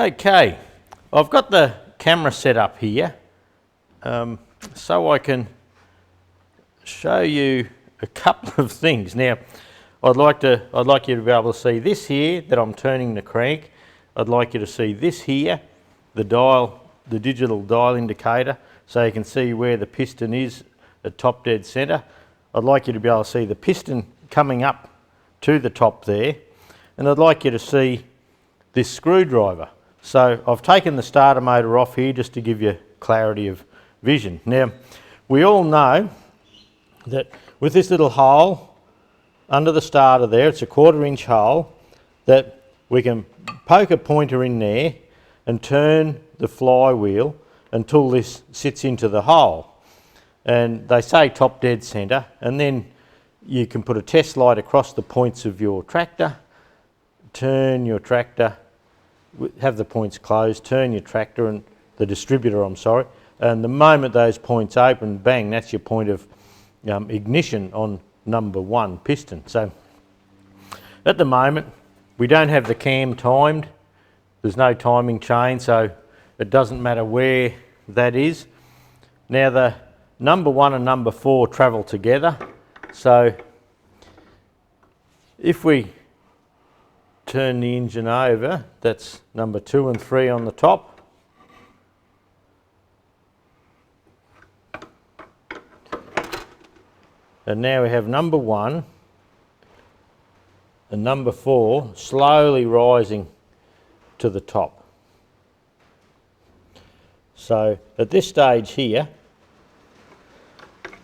Okay, I've got the camera set up here so I can show you a couple of things. Now, I'd like you to be able to see this here that I'm turning the crank. I'd like you to see this here, the dial, the digital dial indicator, so you can see where the piston is at top dead centre. I'd like you to be able to see the piston coming up to the top there, and I'd like you to see this screwdriver. So I've taken the starter motor off here just to give you clarity of vision. Now, we all know that with this little hole under the starter there, it's a 1/4 inch hole, that we can poke a pointer in there and turn the flywheel until this sits into the hole. And they say top dead centre, and then you can put a test light across the points of your tractor, turn your tractor, have the points closed, turn your tractor and the distributor, and the moment those points open, bang, that's your point of ignition on number 1 piston. So at the moment we don't have the cam timed, there's no timing chain, so it doesn't matter where that is. Now the number 1 and number 4 travel together, so if we turn the engine over, that's number 2 and 3 on the top. And now we have number 1 and number 4 slowly rising to the top. So at this stage here,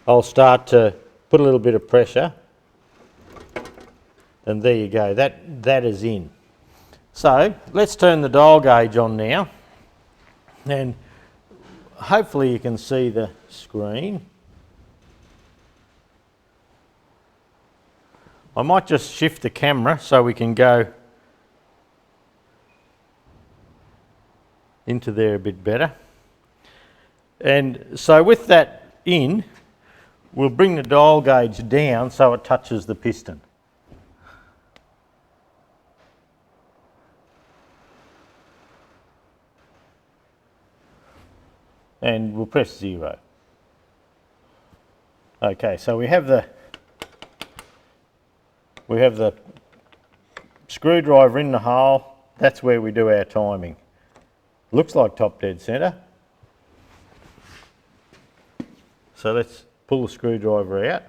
I'll start to put a little bit of pressure, and there you go, that is in. So let's turn the dial gauge on now, and hopefully you can see the screen. I might just shift the camera so we can go into there a bit better. And so with that in, we'll bring the dial gauge down so it touches the piston. And we'll press 0. Okay, so we have the screwdriver in the hole. That's where we do our timing. Looks like top dead centre. So let's pull the screwdriver out.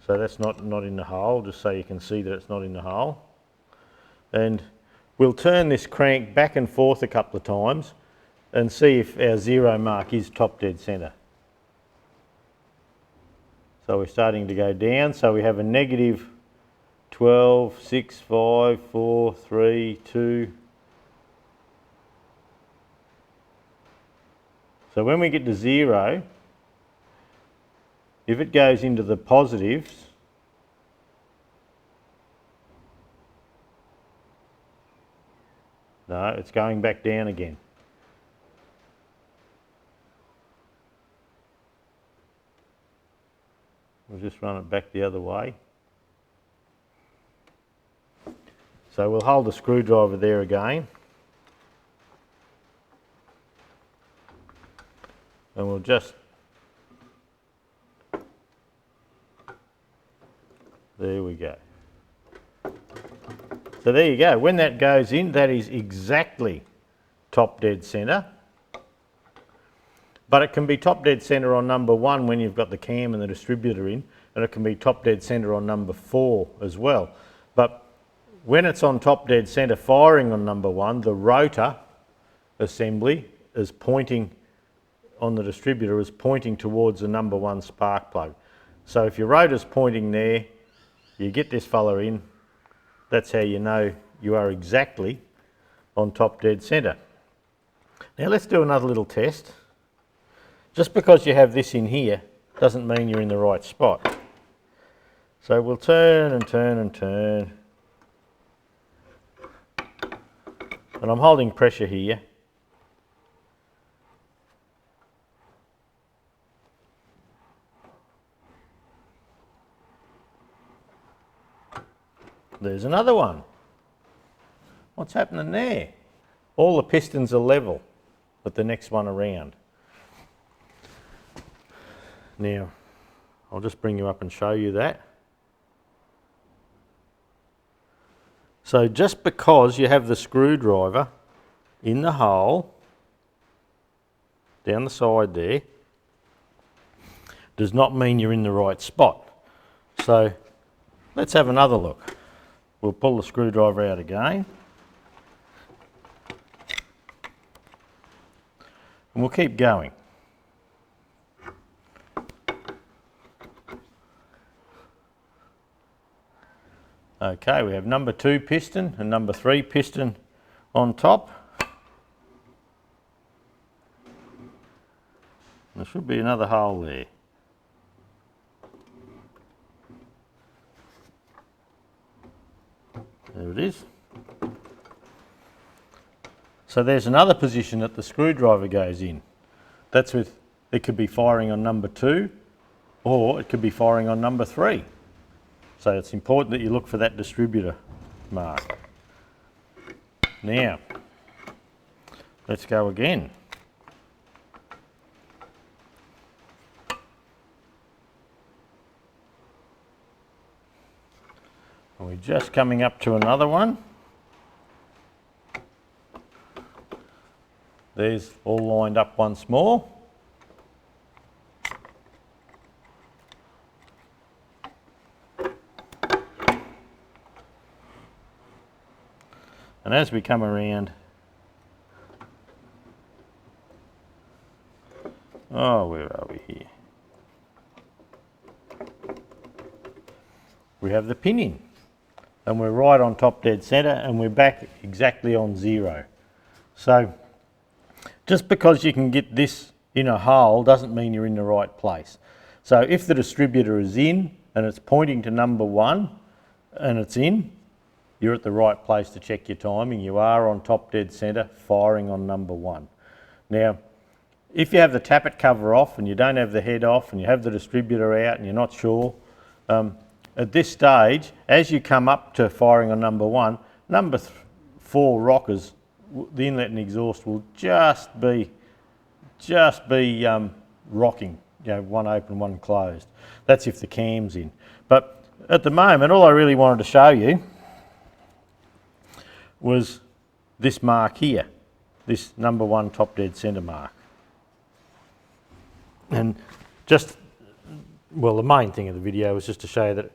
So that's not in the hole, just so you can see that it's not in the hole. And we'll turn this crank back and forth a couple of times and see if our 0 mark is top dead centre. So we're starting to go down, so we have a negative 12, 6, 5, 4, 3, 2. So when we get to 0, if it goes into the positives, no, it's going back down again. We'll just run it back the other way. So we'll hold the screwdriver there again. And we'll just, there we go. So there you go, when that goes in, that is exactly top dead centre. But it can be top dead centre on number 1 when you've got the cam and the distributor in, and it can be top dead centre on number 4 as well. But when it's on top dead centre firing on number 1, the rotor assembly is pointing on the distributor, is pointing towards the number 1 spark plug. So if your rotor's pointing there, you get this fella in, that's how you know you are exactly on top dead centre. Now let's do another little test. Just because you have this in here doesn't mean you're in the right spot. So we'll turn and turn and turn. And I'm holding pressure here. There's another one. What's happening there? All the pistons are level with the next one around. Now, I'll just bring you up and show you that. So just because you have the screwdriver in the hole, down the side there, does not mean you're in the right spot. So let's have another look. We'll pull the screwdriver out again. And we'll keep going. Okay, we have number 2 piston and number 3 piston on top. There should be another hole there. There it is. So there's another position that the screwdriver goes in. That's with, it could be firing on number 2 or it could be firing on number 3. So it's important that you look for that distributor mark. Now, let's go again. And we're just coming up to another one. There's all lined up once more. And as we come around, oh, where are we here? We have the pin in, and we're right on top dead centre, and we're back exactly on 0. So just because you can get this in a hole doesn't mean you're in the right place. So if the distributor is in and it's pointing to number 1 and it's in, you're at the right place to check your timing. You are on top dead centre, firing on number 1. Now, if you have the tappet cover off and you don't have the head off and you have the distributor out and you're not sure, at this stage, as you come up to firing on number 1, number 4 rockers, the inlet and exhaust will just be rocking, you know, one open, one closed. That's if the cam's in. But at the moment, all I really wanted to show you was this mark here, this number 1 top dead centre mark. And just, well, the main thing of the video was just to show you that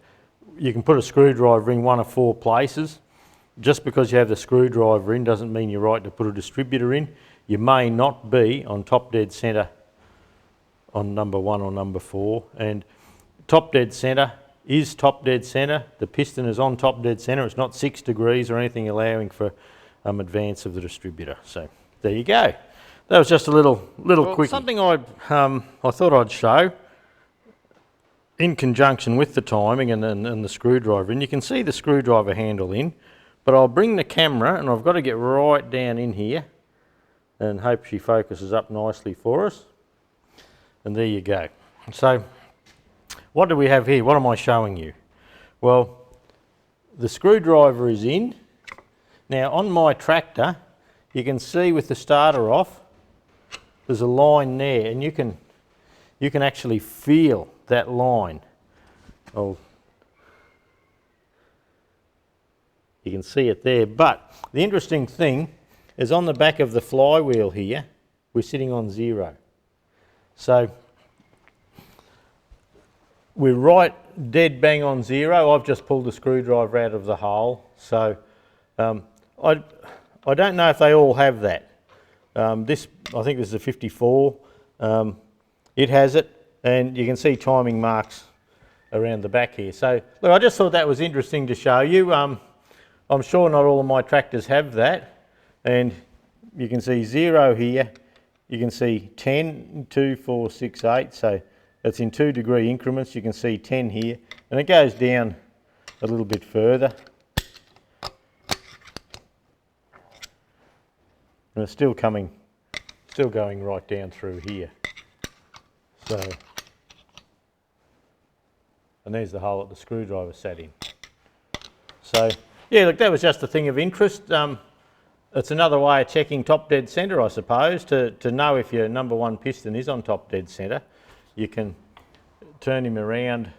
you can put a screwdriver in one of 4 places. Just because you have the screwdriver in doesn't mean you're right to put a distributor in. You may not be on top dead centre on number 1 or number 4. And top dead centre is top dead centre. The piston is on top dead centre. It's not 6 degrees or anything allowing for advance of the distributor. So there you go. That was just a little quick. Something I thought I'd show in conjunction with the timing and the screwdriver. And you can see the screwdriver handle in, but I'll bring the camera and I've got to get right down in here and hope she focuses up nicely for us. And there you go. So what do we have here? What am I showing you? Well, the screwdriver is in. Now on my tractor, you can see with the starter off, there's a line there, and you can actually feel that line. You can see it there. But the interesting thing is on the back of the flywheel here, we're sitting on 0. So we're right dead bang on 0. I've just pulled the screwdriver out of the hole. So I don't know if they all have that. I think this is a 54. It has it, and you can see timing marks around the back here. So look, I just thought that was interesting to show you. I'm sure not all of my tractors have that, and you can see 0 here. You can see 10, 2, 4, 6, 8. So it's in 2 degree increments. You can see 10 here, and it goes down a little bit further. And it's still going right down through here. So, and there's the hole that the screwdriver sat in. So, yeah, look, that was just a thing of interest. it's another way of checking top dead centre, I suppose, to know if your number one piston is on top dead centre. You can turn him around.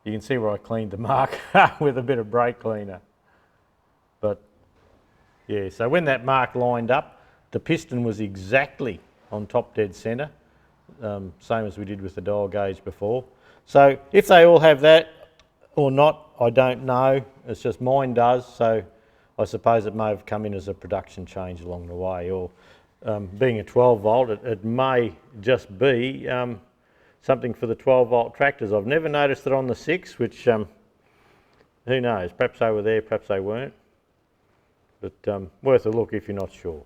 You can see where I cleaned the mark with a bit of brake cleaner. But yeah, so when that mark lined up, the piston was exactly on top dead centre, same as we did with the dial gauge before. So if they all have that or not, I don't know. It's just mine does, so I suppose it may have come in as a production change along the way, or being a 12 volt, it may just be something for the 12 volt tractors. I've never noticed it on the 6, which who knows, perhaps they were there, perhaps they weren't, but worth a look if you're not sure.